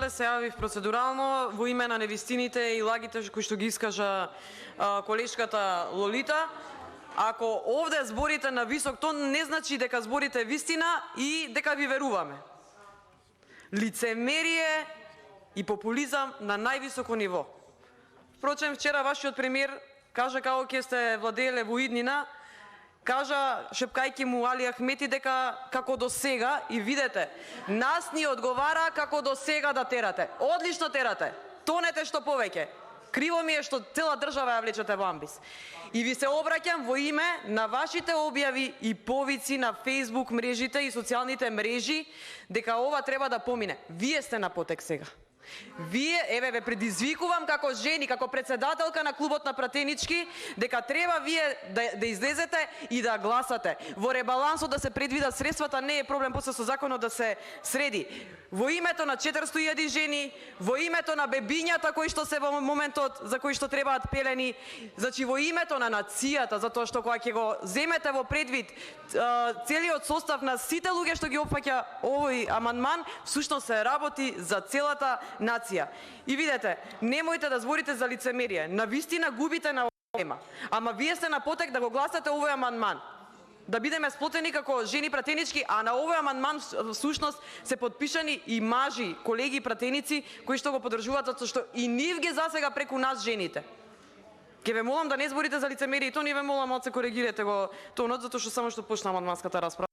дозволите, се јавив процедурално во име на невистините и лагите кои што ги искажа колешката Лолита. Ако овде зборите на висок тон, не значи дека зборите вистина и дека ви веруваме. Лицемерие и популизам на највисоко ниво. Впрочем, вчера вашиот премиер кажа како ќе сте владееле во иднина, кажа шепкајќи му Али Ахмети дека како до сега, и видете, нас ни одговара како до сега да терате. Одлично терате. Тонете што повеќе. Криво ми е што цела држава ја влечете во амбис. И ви се обраќам во име на вашите објави и повици на Facebook мрежите и социјалните мрежи дека ова треба да помине. Вие сте на потек сега. Вие, еве, ве предизвикувам како жени, како председателка на клубот на пратенички, дека треба вие да излезете и да гласате. Во ребалансот да се предвидат средствата, не е проблем после со законот да се среди. Во името на 400.000 жени, во името на бебињата кои што се во моментот за кои што требаат пелени, значи во името на нацијата, затоа што кога ќе го земете во предвид целиот состав на сите луѓе што ги опфаќа овој амандман, всушност се работи за целата нација. И видете, немојте да зборите за лицемерие. Навистина губите на оваа тема. Ама вие сте на потек да го гласате овој амандман. Да бидеме сплотени како жени пратенички, а на овој амандман всушност се подпишани и мажи, колеги пратеници кои што го поддржуваат, затоа што и нив ги засега преку нас жените. Ке ве молам да не зборите за лицемерие и то не ве молам да се коригирате го тонот, затоа што само што почна амандманската расправа.